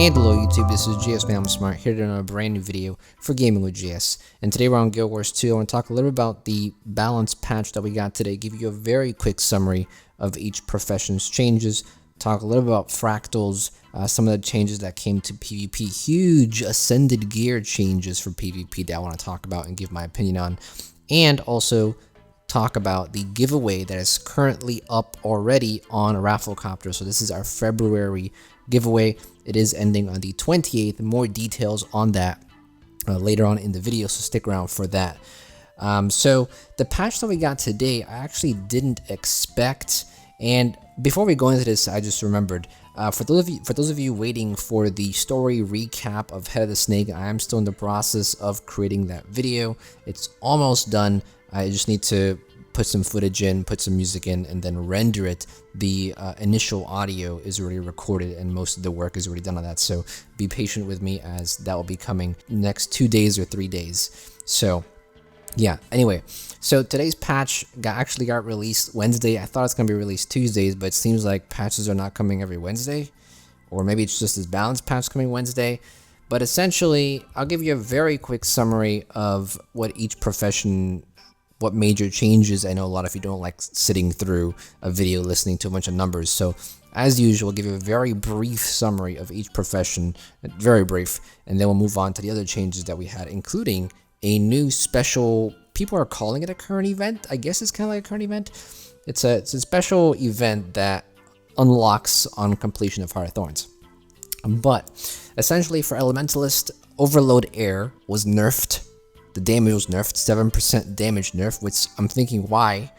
And hello YouTube, this is GSmaniamsmart here to another brand new video for Gaming with GS. And today we're on Guild Wars 2. I want to talk a little bit about the balance patch that we got today, give you a very quick summary of each profession's changes, talk a little bit about fractals, some of the changes that came to PvP, huge ascended gear changes for PvP that I want to talk about and give my opinion on, and also talk about the giveaway that is currently up already on Rafflecopter. So this is our February giveaway. It is ending on the 28th. More details on that later on in the video, so stick around for that. So the patch that we got today, I actually didn't expect. And before we go into this, I just remembered, for those of you waiting for the story recap of Head of the Snake, I am still in the process of creating that video. It's almost done. I just need to put some footage in, put some music in, and then render it. The initial audio is already recorded and most of the work is already done on that, so be patient with me as that will be coming next 2 days or 3 days. So yeah, anyway, so today's patch actually got released Wednesday. I thought it's going to be released Tuesdays, but it seems like patches are not coming every Wednesday, or maybe it's just this balance patch coming Wednesday. But essentially, I'll give you a very quick summary of what each profession, what major changes. I know a lot of you don't like sitting through a video listening to a bunch of numbers, so as usual, I'll give you a very brief summary of each profession, very brief, and then we'll move on to the other changes that we had, including a new special, people are calling it a current event. I guess it's kind of like a current event. It's a special event that unlocks on completion of Heart of Thorns. But essentially for Elementalist, Overload Air was nerfed. The damage was nerfed, 7% damage nerf, which I'm thinking why.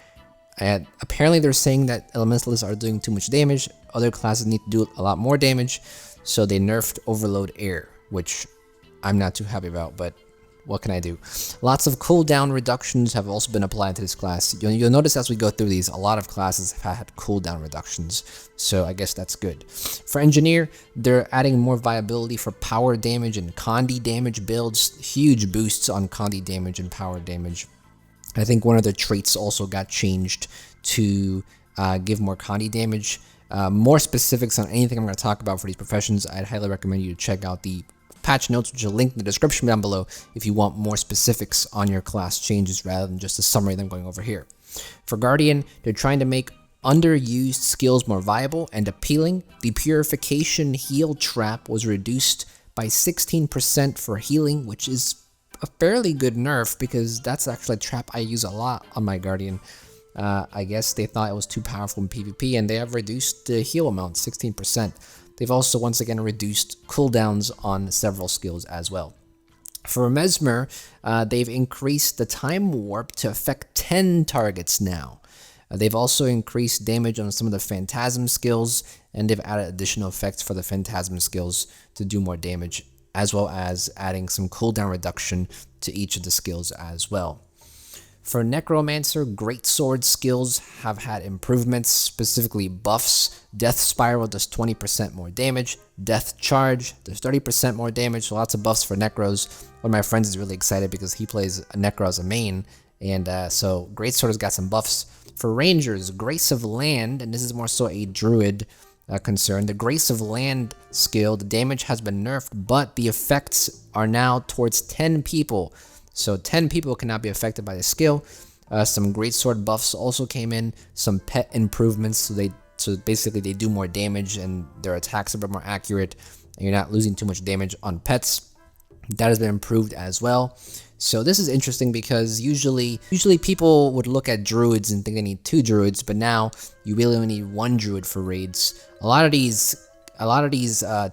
And apparently they're saying that Elementalists are doing too much damage, other classes need to do a lot more damage, so they nerfed Overload Air, which I'm not too happy about, but what can I do? Lots of cooldown reductions have also been applied to this class. You'll notice as we go through these, a lot of classes have had cooldown reductions, so I guess that's good. For Engineer, they're adding more viability for power damage and Condi damage builds. Huge boosts on Condi damage and power damage. I think one of the traits also got changed to give more Condi damage. More specifics on anything I'm going to talk about for these professions, I'd highly recommend you to check out the patch notes, which are linked in the description down below if you want more specifics on your class changes rather than just a summary that I'm going over here. For Guardian, they're trying to make underused skills more viable and appealing. The Purification Heal Trap was reduced by 16% for healing, which is a fairly good nerf because that's actually a trap I use a lot on my Guardian. I guess they thought it was too powerful in PvP, and they have reduced the heal amount 16%. They've also once again reduced cooldowns on several skills as well. For Mesmer, they've increased the time warp to affect 10 targets now. They've also increased damage on some of the Phantasm skills, and they've added additional effects for the Phantasm skills to do more damage, as well as adding some cooldown reduction to each of the skills as well. For Necromancer, Greatsword skills have had improvements, specifically buffs. Death Spiral does 20% more damage. Death Charge does 30% more damage, so lots of buffs for Necros. One of my friends is really excited because he plays a Necro as a main, and so Greatsword has got some buffs. For Rangers, Grace of Land, and this is more so a Druid concern. The Grace of Land skill, the damage has been nerfed, but the effects are now towards 10 people. So 10 people cannot be affected by the skill. Some Greatsword buffs also came in, some pet improvements, so basically they do more damage and their attacks are a bit more accurate, and you're not losing too much damage on pets. That has been improved as well. So this is interesting because usually people would look at druids and think they need 2 druids, but now you really only need 1 druid for raids. A lot of these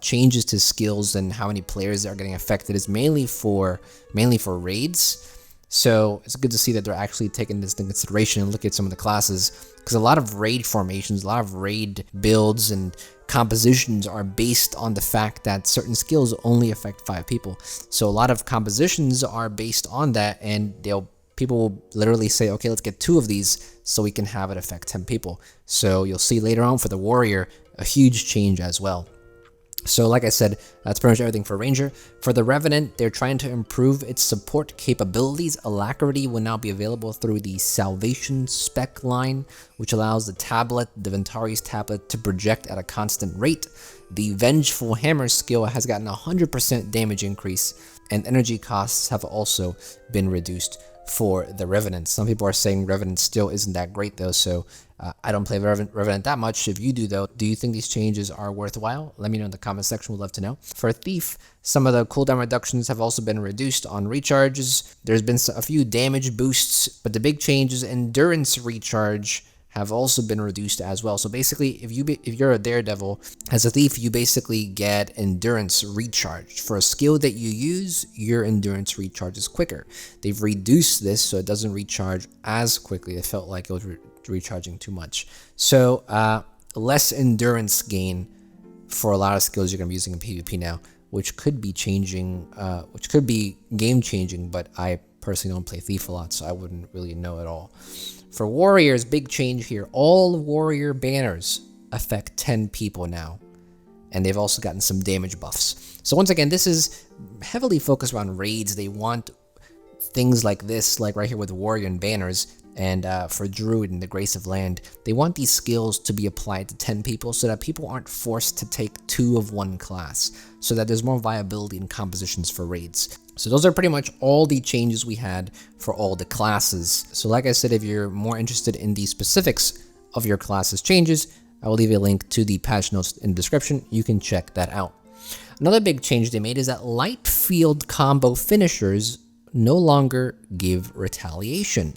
changes to skills and how many players are getting affected is mainly for raids. So it's good to see that they're actually taking this into consideration and look at some of the classes, because a lot of raid formations, a lot of raid builds and compositions are based on the fact that certain skills only affect 5 people. So a lot of compositions are based on that, and people will literally say, okay, let's get 2 of these so we can have it affect 10 people. So you'll see later on for the Warrior, a huge change as well. So like I said, that's pretty much everything for Ranger. For the Revenant, they're trying to improve its support capabilities. Alacrity will now be available through the Salvation spec line, which allows the tablet, the Ventari's tablet, to project at a constant rate. The Vengeful Hammer skill has gotten a 100% damage increase, and energy costs have also been reduced for the Revenant. Some people are saying Revenant still isn't that great though, so I don't play Revenant that much. If you do though, do you think these changes are worthwhile? Let me know in the comment section, we'd love to know. For Thief, some of the cooldown reductions have also been reduced on recharges. There's been a few damage boosts, but the big change is endurance recharge have also been reduced as well. So basically, if you're a Daredevil, as a Thief, you basically get endurance recharge. For a skill that you use, your endurance recharge is quicker. They've reduced this so it doesn't recharge as quickly. It felt like it was recharging too much. So less endurance gain for a lot of skills you're going to be using in PvP now, which could be changing, which could be game changing, but I personally don't play Thief a lot, so I wouldn't really know at all. For Warriors, big change here. All Warrior banners affect 10 people now, and they've also gotten some damage buffs. So once again, this is heavily focused around raids. They want things like this, like right here with Warrior and banners, and for Druid and the Grace of Land, they want these skills to be applied to 10 people so that people aren't forced to take 2 of one class, so that there's more viability in compositions for raids. So those are pretty much all the changes we had for all the classes. So like I said, if you're more interested in the specifics of your class's changes, I will leave a link to the patch notes in the description. You can check that out. Another big change they made is that light field combo finishers no longer give retaliation.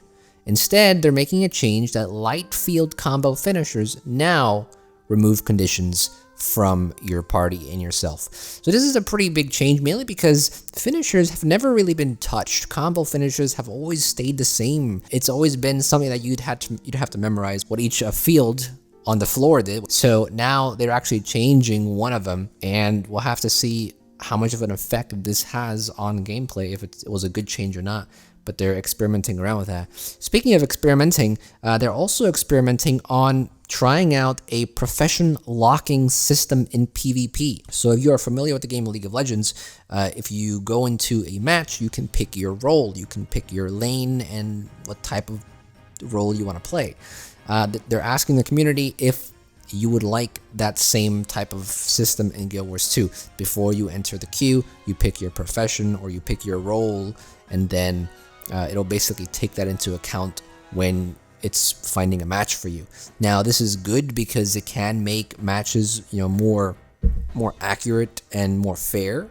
Instead, they're making a change that light field combo finishers now remove conditions from your party and yourself. So this is a pretty big change, mainly because finishers have never really been touched. Combo finishers have always stayed the same. It's always been something that you'd have to memorize what each field on the floor did. So now they're actually changing one of them, and we'll have to see how much of an effect this has on gameplay, if it was a good change or not. But they're experimenting around with that. Speaking of experimenting, they're also experimenting on trying out a profession locking system in PvP. So if you are familiar with the game of League of Legends, if you go into a match, you can pick your role, you can pick your lane and what type of role you want to play. They're asking the community if you would like that same type of system in Guild Wars 2. Before you enter the queue, you pick your profession or you pick your role, and then it'll basically take that into account when it's finding a match for you. Now, this is good because it can make matches, more accurate and more fair,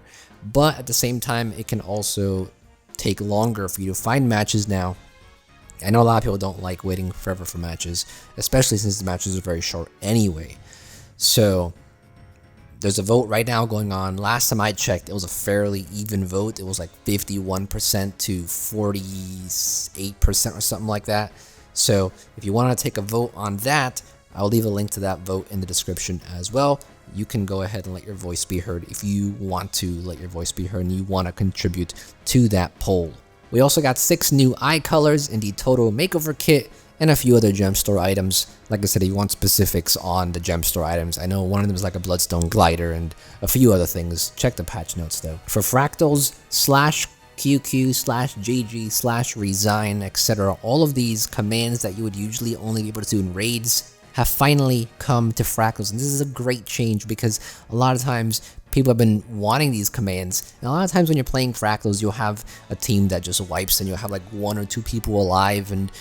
but at the same time, it can also take longer for you to find matches now. I know a lot of people don't like waiting forever for matches, especially since the matches are very short anyway. So there's a vote right now going on. Last time I checked, it was a fairly even vote. It was like 51% to 48% or something like that. So if you want to take a vote on that, I'll leave a link to that vote in the description as well. You can go ahead and let your voice be heard if you want to let your voice be heard and you want to contribute to that poll. We also got 6 new eye colors in the Total Makeover Kit and a few other gem store items. Like I said, if you want specifics on the gem store items, I know one of them is like a Bloodstone glider and a few other things. Check the patch notes though. For fractals, /QQ/JG/resign, etc., all of these commands that you would usually only be able to do in raids have finally come to fractals, and this is a great change because a lot of times people have been wanting these commands, and a lot of times when you're playing fractals, you'll have a team that just wipes and you'll have like 1 or 2 people alive, and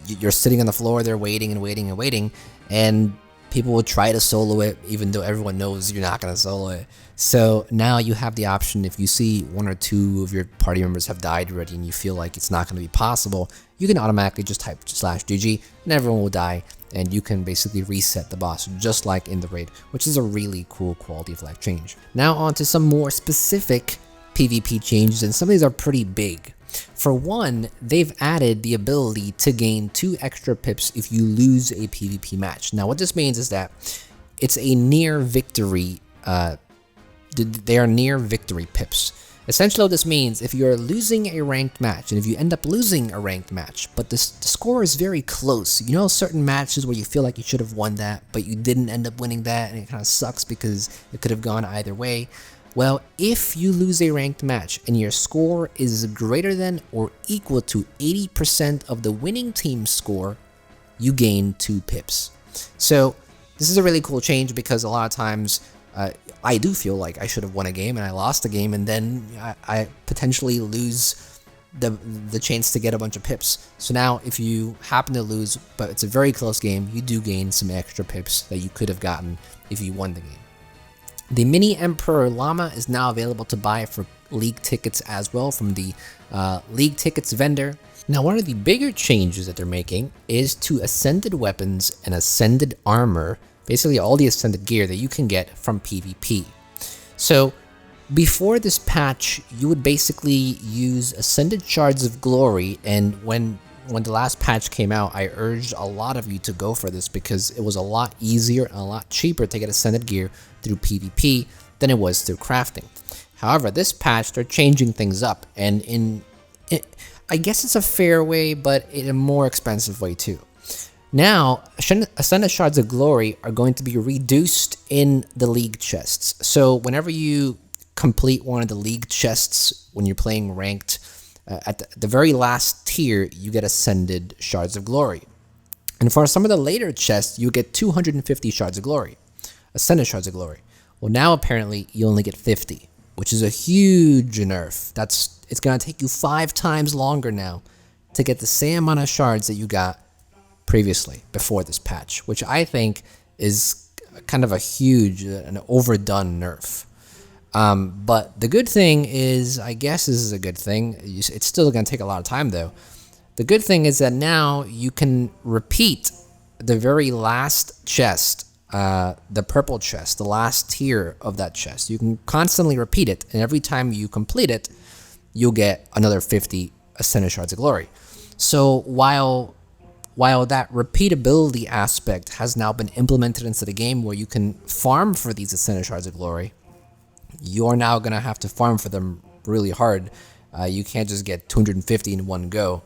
you're sitting on the floor there waiting and waiting and waiting, and people will try to solo it even though everyone knows you're not going to solo it. So now you have the option, if you see 1 or 2 of your party members have died already and you feel like it's not going to be possible, you can automatically just type /GG and everyone will die, and you can basically reset the boss just like in the raid, which is a really cool quality of life change. Now on to some more specific PvP changes, and some of these are pretty big. For one, they've added the ability to gain 2 extra pips if you lose a PvP match. Now what this means is that it's a near victory, they are near victory pips. Essentially what this means, if you're losing a ranked match, and if you end up losing a ranked match, but the score is very close, you know certain matches where you feel like you should have won that, but you didn't end up winning that, and it kind of sucks because it could have gone either way. Well, if you lose a ranked match and your score is greater than or equal to 80% of the winning team's score, you gain 2 pips. So this is a really cool change because a lot of times I do feel like I should have won a game and I lost a game, and then I potentially lose the chance to get a bunch of pips. So now if you happen to lose, but it's a very close game, you do gain some extra pips that you could have gotten if you won the game. The Mini Emperor Llama is now available to buy for League tickets as well from the League tickets vendor. Now, one of the bigger changes that they're making is to Ascended weapons and Ascended armor, basically all the Ascended gear that you can get from PvP. So before this patch, you would basically use Ascended Shards of Glory, and when the last patch came out, I urged a lot of you to go for this because it was a lot easier and a lot cheaper to get Ascended gear through PvP than it was through crafting. However, this patch, they're changing things up, and I guess it's a fair way, but in a more expensive way too. Now, Ascended Shards of Glory are going to be reduced in the League chests. So whenever you complete one of the League chests when you're playing ranked, at the very last tier, you get Ascended Shards of Glory. And for some of the later chests, you get 250 Shards of Glory. Ascended Shards of Glory. Well, now apparently you only get 50, which is a huge nerf. It's going to take you 5 times longer now to get the same amount of shards that you got previously, before this patch, which I think is kind of a huge, an overdone nerf. But the good thing is, I guess this is a good thing, it's still going to take a lot of time though. The good thing is that now you can repeat the very last chest, the purple chest, the last tier of that chest. You can constantly repeat it, and every time you complete it, you'll get another 50 Ascended Shards of Glory. So while that repeatability aspect has now been implemented into the game where you can farm for these Ascended Shards of Glory, you're now going to have to farm for them really hard. You can't just get 250 in one go.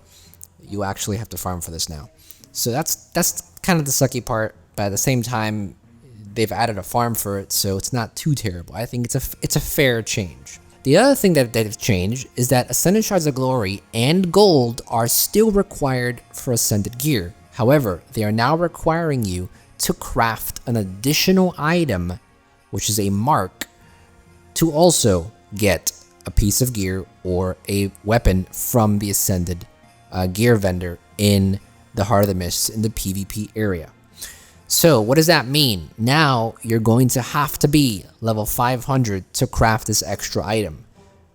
You actually have to farm for this now. So that's kind of the sucky part, but at the same time, they've added a farm for it, so it's not too terrible. I think it's a fair change. The other thing that they've changed is that Ascended Shards of Glory and Gold are still required for Ascended gear. However, they are now requiring you to craft an additional item, which is a mark, to also get a piece of gear or a weapon from the Ascended gear vendor in the Heart of the Mists in the PvP area. So what does that mean? Now you're going to have to be level 500 to craft this extra item.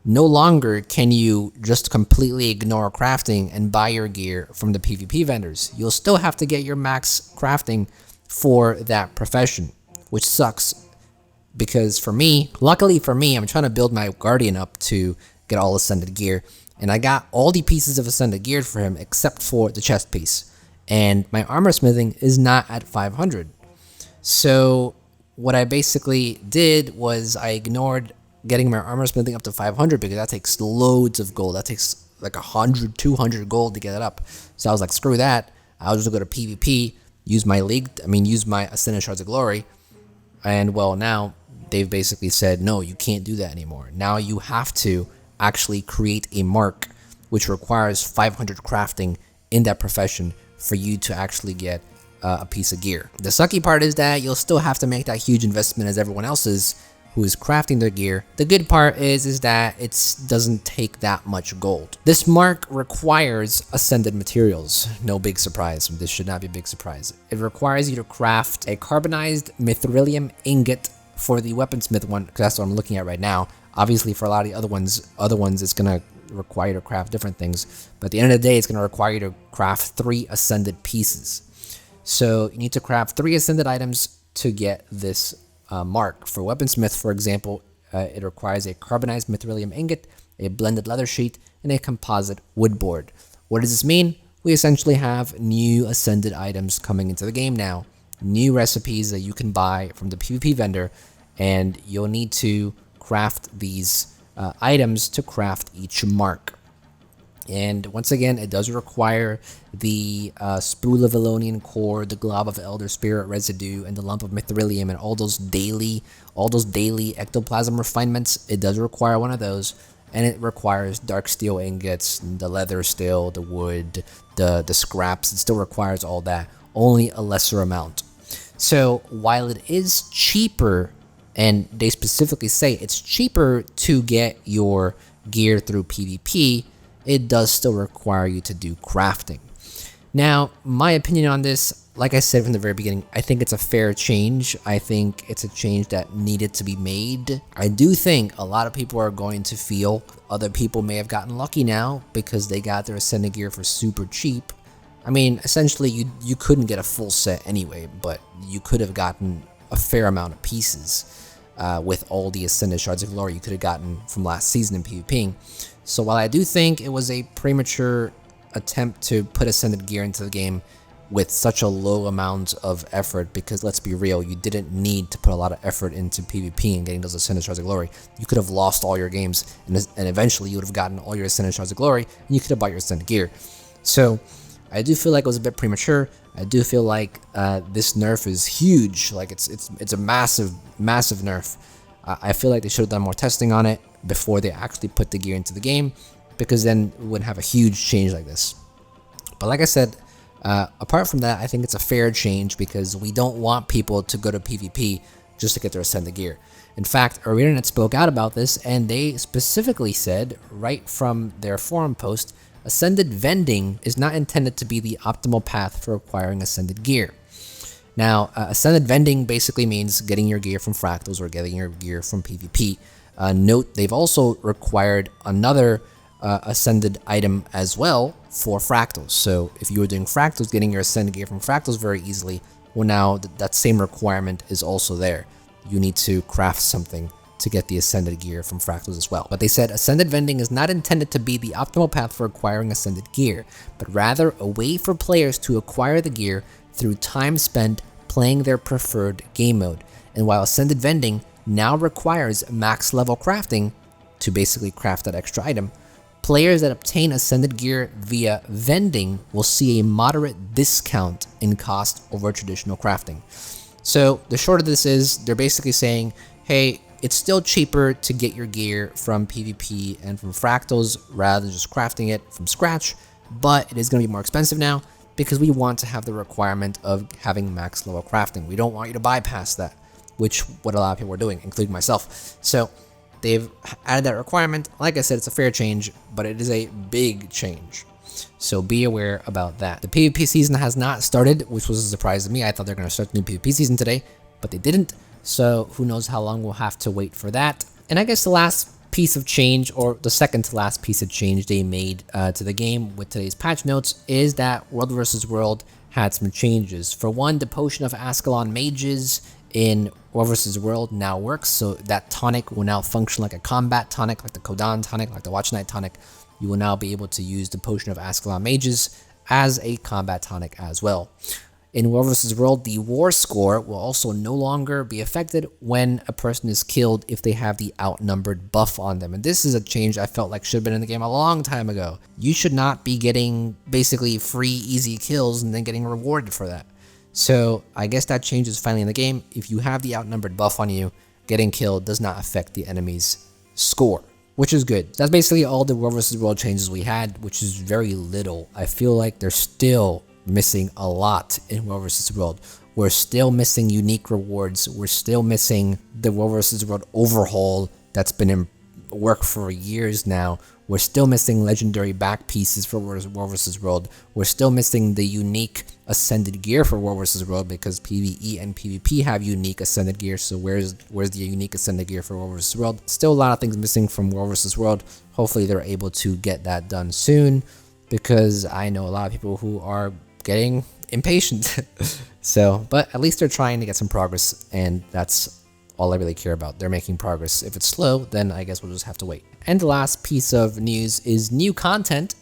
No longer can you just completely ignore crafting and buy your gear from the PvP vendors. You'll still have to get your max crafting for that profession, which sucks because for me, luckily for me, I'm trying to build my Guardian up to get all Ascended gear, and I got all the pieces of Ascended gear for him except for the chest piece. And my armor smithing is not at 500. So what I basically did was I ignored getting my armor smithing up to 500 because that takes loads of gold. That takes like 100, 200 gold to get it up. So I was like, screw that. I'll just go to PvP, use my Ascended Shards of Glory. And well, now they've basically said, no, you can't do that anymore. Now you have to actually create a mark which requires 500 crafting in that profession for you to actually get a piece of gear. The sucky part is that you'll still have to make that huge investment as everyone else is who is crafting their gear. The good part is that it doesn't take that much gold. This mark requires Ascended materials. No big surprise. This should not be a big surprise. It requires you to craft a carbonized mithrilium ingot for the weaponsmith one, because that's what I'm looking at right now. Obviously for a lot of the other ones it's gonna require you to craft different things, but at the end of the day, it's going to require you to craft 3 Ascended pieces. So you need to craft 3 Ascended items to get this mark. For weaponsmith, for example, it requires a carbonized mithrilium ingot, a blended leather sheet, and a composite wood board. What does this mean? We essentially have new Ascended items coming into the game now, new recipes that you can buy from the PvP vendor, and you'll need to craft these items to craft each mark. And once again, it does require the Spool of Elonian Core, the Glob of Elder Spirit Residue, and the Lump of Mithrilium, and all those daily ectoplasm refinements. It does require one of those, and it requires dark steel ingots, the leather steel, the wood, the scraps. It still requires all that, only a lesser amount. So while it is cheaper, and they specifically say it's cheaper to get your gear through PvP, it does still require you to do crafting. Now, my opinion on this, like I said from the very beginning, I think it's a fair change. I think it's a change that needed to be made. I do think a lot of people are going to feel other people may have gotten lucky now because they got their Ascended gear for super cheap. I mean, essentially, you couldn't get a full set anyway, but you could have gotten a fair amount of pieces with all the Ascended Shards of Glory you could have gotten from last season in PvPing. So while I do think it was a premature attempt to put Ascended gear into the game with such a low amount of effort, because let's be real, you didn't need to put a lot of effort into PvP and getting those Ascended Shards of Glory. You could have lost all your games, and eventually you would have gotten all your Ascended Shards of Glory, and you could have bought your Ascended gear. So I do feel like it was a bit premature. I do feel like this nerf is huge. Like it's a massive nerf. I feel like they should have done more testing on it before they actually put the gear into the game, because then we wouldn't have a huge change like this. But like I said, apart from that, I think it's a fair change because we don't want people to go to PvP just to get their Ascended gear. In fact, ArenaNet spoke out about this, and they specifically said, right from their forum post, Ascended vending is not intended to be the optimal path for acquiring Ascended gear. Now, Ascended vending basically means getting your gear from Fractals or getting your gear from PvP. Note, they've also required another Ascended item as well for Fractals. So if you were doing Fractals, getting your Ascended gear from Fractals very easily, well now that same requirement is also there. You need to craft something to get the Ascended gear from Fractals as well. But they said Ascended vending is not intended to be the optimal path for acquiring Ascended gear, but rather a way for players to acquire the gear through time spent playing their preferred game mode. And while Ascended vending now requires max level crafting to basically craft that extra item, players that obtain Ascended gear via vending will see a moderate discount in cost over traditional crafting. So the short of this is they're basically saying, hey, it's still cheaper to get your gear from PvP and from Fractals rather than just crafting it from scratch, but it is going to be more expensive now because we want to have the requirement of having max level crafting. We don't want you to bypass that, which what a lot of people are doing, including myself. So they've added that requirement. Like I said, it's a fair change, but it is a big change. So be aware about that. The PvP season has not started, which was a surprise to me. I thought they were going to start the new PvP season today, but they didn't. So who knows how long we'll have to wait for that. And I guess the last piece of change, or the second to last piece of change they made to the game with today's patch notes, is that World vs. World had some changes. For one, the Potion of Ascalon Mages in World vs. World now works, so that tonic will now function like a combat tonic, like the Kodan tonic, like the Watch Night tonic. You will now be able to use the Potion of Ascalon Mages as a combat tonic as well. In World vs. World, the War score will also no longer be affected when a person is killed if they have the outnumbered buff on them. And this is a change I felt like should have been in the game a long time ago. You should not be getting basically free, easy kills and then getting rewarded for that. So I guess that change is finally in the game. If you have the outnumbered buff on you, getting killed does not affect the enemy's score, which is good. That's basically all the World vs. World changes we had, which is very little. I feel like they're still missing a lot in World vs. World. We're still missing unique rewards. We're still missing the World vs. World overhaul that's been in work for years now. We're still missing legendary back pieces for World vs. World. We're still missing the unique Ascended gear for World vs. World because PvE and PvP have unique Ascended gear. So where's the unique Ascended gear for World vs. World? Still a lot of things missing from World vs. World. Hopefully they're able to get that done soon because I know a lot of people who are getting impatient. So, but at least they're trying to get some progress, and that's all I really care about. They're making progress. If it's slow, then I guess we'll just have to wait. And the last piece of news is new content.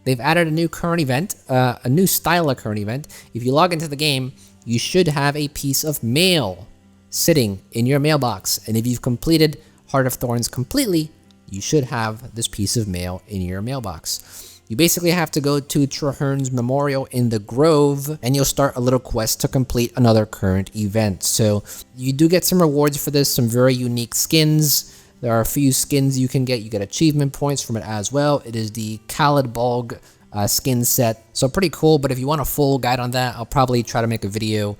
They've added a new current event, a new style of current event. If you log into the game, you should have a piece of mail sitting in your mailbox. And if you've completed Heart of Thorns completely, you should have this piece of mail in your mailbox. You basically have to go to Traherne's Memorial in the Grove, and you'll start a little quest to complete another current event. So you do get some rewards for this, some very unique skins. There are a few skins you can get. You get achievement points from it as well. It is the Khalid Balg skin set, so pretty cool. But if you want a full guide on that, I'll probably try to make a video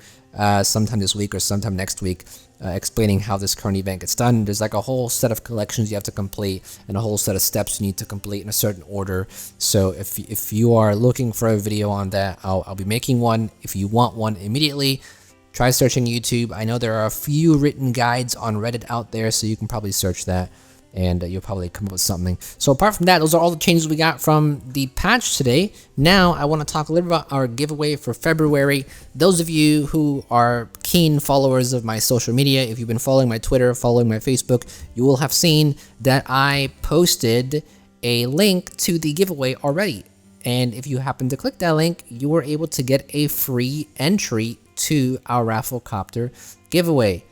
sometime this week or sometime next week explaining how this current event gets done. There's like a whole set of collections you have to complete and a whole set of steps you need to complete in a certain order. So if you are looking for a video on that, I'll be making one. If you want one immediately, try searching YouTube. I know there are a few written guides on Reddit out there, so you can probably search that and you'll probably come up with something. So apart from that, those are all the changes we got from the patch today. Now I want to talk a little bit about our giveaway for February. Those of you who are keen followers of my social media, if you've been following my Twitter, following my Facebook, you will have seen that I posted a link to the giveaway already. And if you happen to click that link, you were able to get a free entry to our Rafflecopter giveaway.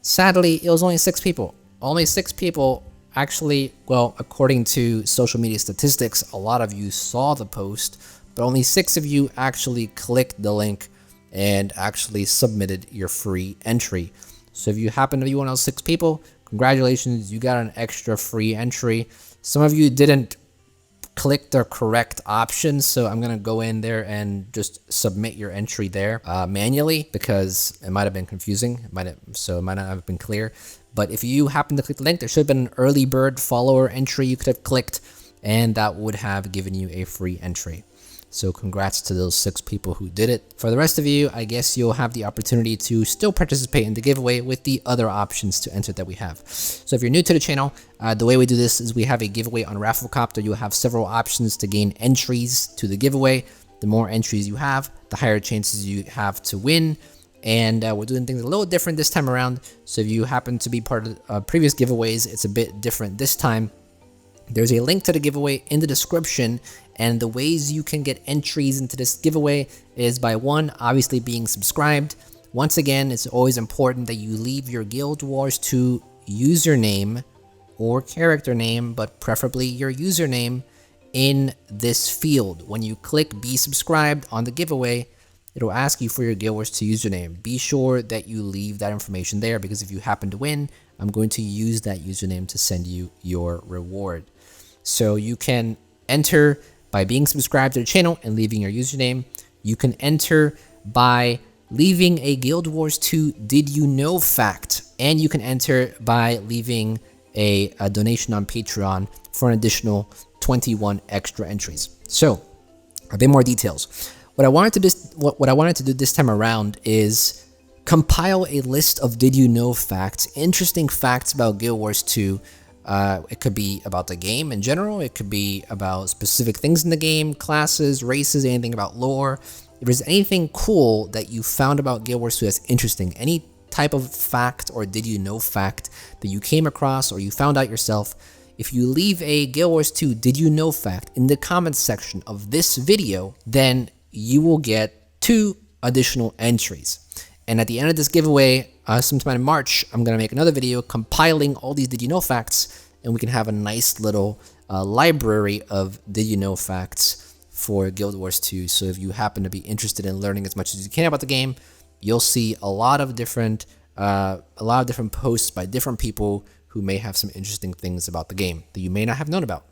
Sadly, it was only 6 people. Only 6 people actually, well, according to social media statistics, a lot of you saw the post, but only 6 of you actually clicked the link and actually submitted your free entry. So if you happen to be one of those 6 people, congratulations, you got an extra free entry. Some of you didn't click the correct option, so I'm gonna go in there and just submit your entry there manually, because it might have been confusing. It might not have been clear. But if you happen to click the link, there should have been an early bird follower entry you could have clicked, and that would have given you a free entry. So congrats to those 6 people who did it. For the rest of you, I guess you'll have the opportunity to still participate in the giveaway with the other options to enter that we have. So if you're new to the channel, the way we do this is we have a giveaway on Rafflecopter. You'll have several options to gain entries to the giveaway. The more entries you have, the higher chances you have to win. And we're doing things a little different this time around. So if you happen to be part of previous giveaways, it's a bit different this time. There's a link to the giveaway in the description, and the ways you can get entries into this giveaway is by 1, obviously being subscribed. Once again, it's always important that you leave your Guild Wars 2 username or character name, but preferably your username, in this field. When you click be subscribed on the giveaway, it'll ask you for your Guild Wars 2 username. Be sure that you leave that information there, because if you happen to win, I'm going to use that username to send you your reward. So you can enter by being subscribed to the channel and leaving your username. You can enter by leaving a Guild Wars 2 Did You Know fact, and you can enter by leaving a donation on Patreon for an additional 21 extra entries. So a bit more details. What I wanted to do this time around is compile a list of Did You Know facts, interesting facts about Guild Wars 2. It could be about the game in general. It could be about specific things in the game, classes, races, anything about lore. If there's anything cool that you found about Guild Wars 2 that's interesting, any type of fact or Did You Know fact that you came across or you found out yourself, if you leave a Guild Wars 2 Did You Know fact in the comments section of this video, then you will get 2 additional entries. And at the end of this giveaway, sometime in March, I'm going to make another video compiling all these Did You Know facts, and we can have a nice little library of Did You Know facts for Guild Wars 2. So if you happen to be interested in learning as much as you can about the game, you'll see a lot of different posts by different people who may have some interesting things about the game that you may not have known about.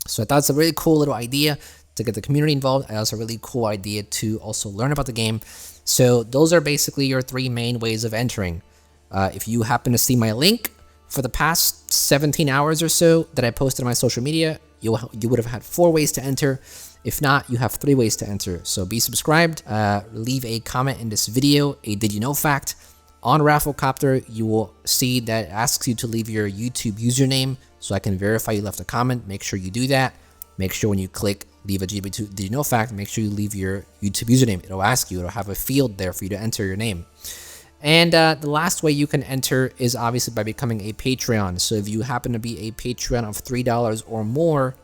So I thought it's a really cool little idea to get the community involved. And it's a really cool idea to also learn about the game. So those are basically your 3 main ways of entering. If you happen to see my link for the past 17 hours or so that I posted on my social media, you would have had 4 ways to enter. If not, you have 3 ways to enter. So be subscribed, leave a comment in this video, a Did You Know fact. On Rafflecopter, you will see that it asks you to leave your YouTube username so I can verify you left a comment. Make sure you do that. Make sure when you click leave a GB2 Did You Know fact, make sure you leave your YouTube username. It'll ask you, it'll have a field there for you to enter your name. And the last way you can enter is obviously by becoming a Patreon. So if you happen to be a Patreon of $3 or more,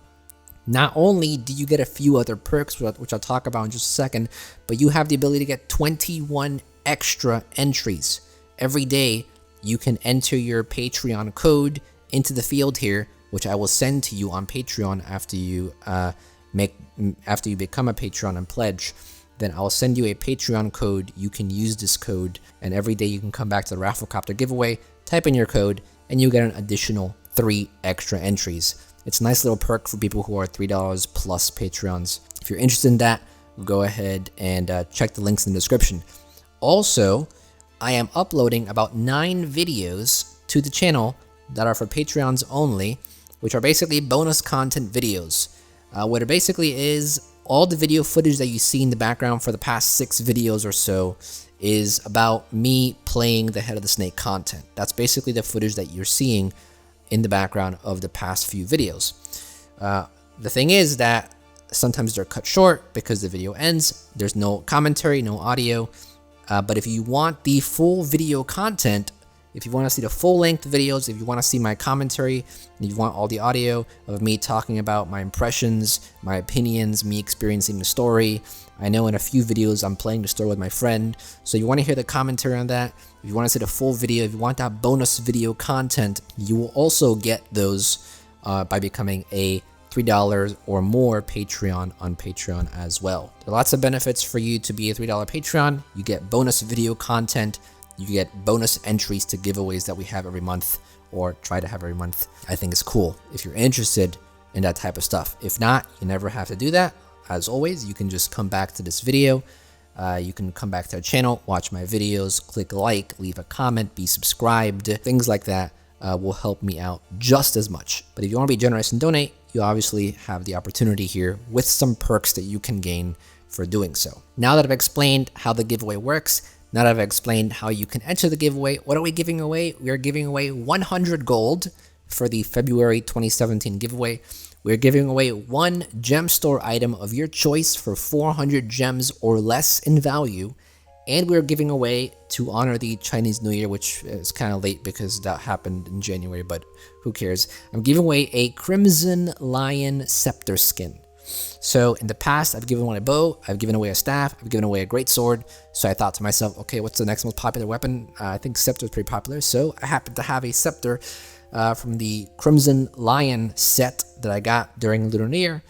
not only do you get a few other perks, which I'll talk about in just a second, but you have the ability to get 21 extra entries. Every day, you can enter your Patreon code into the field here, which I will send to you on Patreon after you become a Patreon and pledge. Then I'll send you a Patreon code. You can use this code, and every day you can come back to the Rafflecopter giveaway, type in your code, and you get an additional 3 extra entries. It's a nice little perk for people who are $3 plus Patreons. If you're interested in that, go ahead and check the links in the description. Also, I am uploading about 9 videos to the channel that are for Patreons only, which are basically bonus content videos. What it basically is, all the video footage that you see in the background for the past 6 videos or so is about me playing the Head of the Snake content. That's basically the footage that you're seeing in the background of the past few videos. The thing is that sometimes they're cut short because the video ends. There's no commentary, no audio. But if you want the full video content, if you want to see the full-length videos, if you want to see my commentary, and you want all the audio of me talking about my impressions, my opinions, me experiencing the story. I know in a few videos I'm playing the story with my friend, so you want to hear the commentary on that. If you want to see the full video, if you want that bonus video content, you will also get those by becoming a $3 or more Patreon on Patreon as well. There are lots of benefits for you to be a $3 Patreon. You get bonus video content. You get bonus entries to giveaways that we have every month, or try to have every month. I think it's cool if you're interested in that type of stuff. If not, you never have to do that. As always, you can just come back to this video. You can come back to our channel, watch my videos, click like, leave a comment, be subscribed. Things like that will help me out just as much. But if you want to be generous and donate, you obviously have the opportunity here with some perks that you can gain for doing so. Now that I've explained how the giveaway works, now that I've explained how you can enter the giveaway, what are we giving away? We are giving away 100 gold for the February 2017 giveaway. We're giving away 1 gem store item of your choice for 400 gems or less in value. And we're giving away, to honor the Chinese New Year, which is kind of late because that happened in January, but who cares? I'm giving away a Crimson Lion Scepter skin. So in the past, I've given away a bow, I've given away a staff, I've given away a great sword. So I thought to myself, okay, what's the next most popular weapon? I think scepter is pretty popular. So I happen to have a scepter from the Crimson Lion set that I got during Lunar New Year,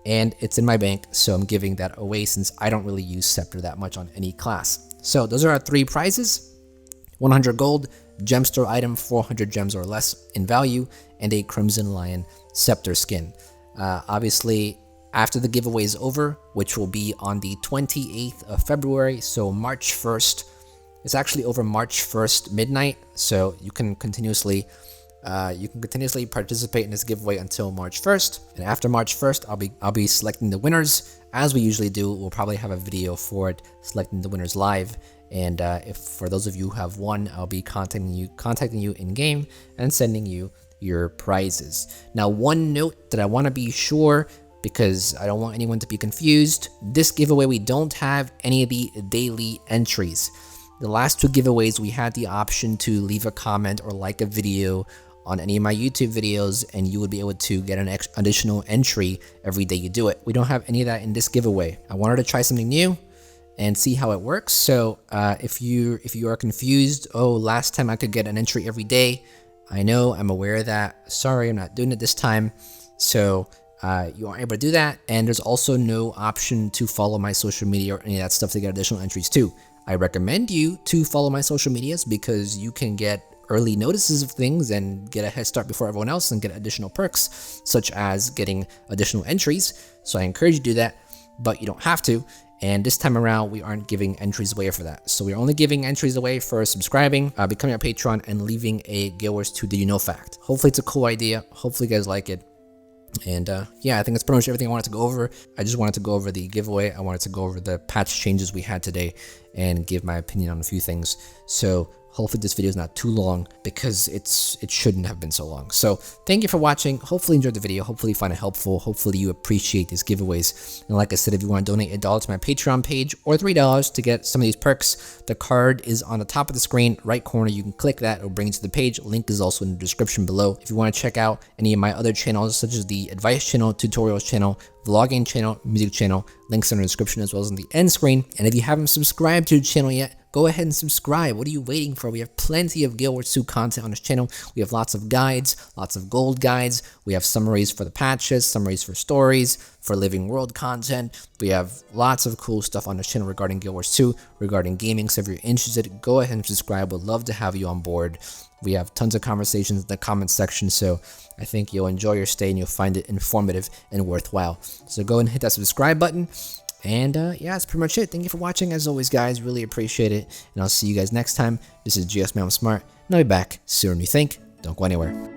and it's in my bank. So I'm giving that away since I don't really use scepter that much on any class. So those are our 3 prizes: 100 gold, gem store item, 400 gems or less in value, and a Crimson Lion scepter skin. Obviously, after the giveaway is over, which will be on the 28th of February, so March 1st, it's actually over March 1st midnight, so you can continuously participate in this giveaway until March 1st. And after March 1st, I'll be selecting the winners as we usually do. We'll probably have a video for it, selecting the winners live. And if for those of you who have won, I'll be contacting you in game and sending you your prizes. Now, one note that I want to be sure, because I don't want anyone to be confused, this giveaway we don't have any of the daily entries. The last 2 giveaways we had the option to leave a comment or like a video on any of my YouTube videos, and you would be able to get an additional entry every day you do it. We don't have any of that in this giveaway. I wanted to try something new and see how it works. So if you are confused, oh, last time I could get an entry every day, I know, I'm aware of that. Sorry, I'm not doing it this time. So you aren't able to do that, and there's also no option to follow my social media or any of that stuff to get additional entries too. I recommend you to follow my social medias because you can get early notices of things and get a head start before everyone else and get additional perks, such as getting additional entries. So I encourage you to do that, but you don't have to. And this time around, we aren't giving entries away for that. So we're only giving entries away for subscribing, becoming a patron, and leaving a Guild Wars 2 Did You Know fact. Hopefully it's a cool idea. Hopefully you guys like it. And yeah, I think that's pretty much everything I wanted to go over. I just wanted to go over the giveaway. I wanted to go over the patch changes we had today and give my opinion on a few things. So hopefully this video is not too long, because it shouldn't have been so long. So thank you for watching. Hopefully you enjoyed the video. Hopefully you find it helpful. Hopefully you appreciate these giveaways. And like I said, if you want to donate $1 to my Patreon page or $3 to get some of these perks, the card is on the top of the screen, right corner. You can click that. It'll bring you to the page. Link is also in the description below. If you want to check out any of my other channels, such as the advice channel, tutorials channel, vlogging channel, music channel, links in the description as well as in the end screen. And if you haven't subscribed to the channel yet, go ahead and subscribe. What are you waiting for? We have plenty of Guild Wars 2 content on this channel. We have lots of guides, lots of gold guides. We have summaries for the patches, summaries for stories, for living world content. We have lots of cool stuff on this channel regarding Guild Wars 2, regarding gaming. So if you're interested, go ahead and subscribe. Would love to have you on board. We have tons of conversations in the comment section, so I think you'll enjoy your stay and you'll find it informative and worthwhile. So go and hit that subscribe button. And yeah, that's pretty much it. Thank you for watching. As always, guys, really appreciate it. And I'll see you guys next time. This is GSmaniamsmart, and I'll be back sooner than you think. Don't go anywhere.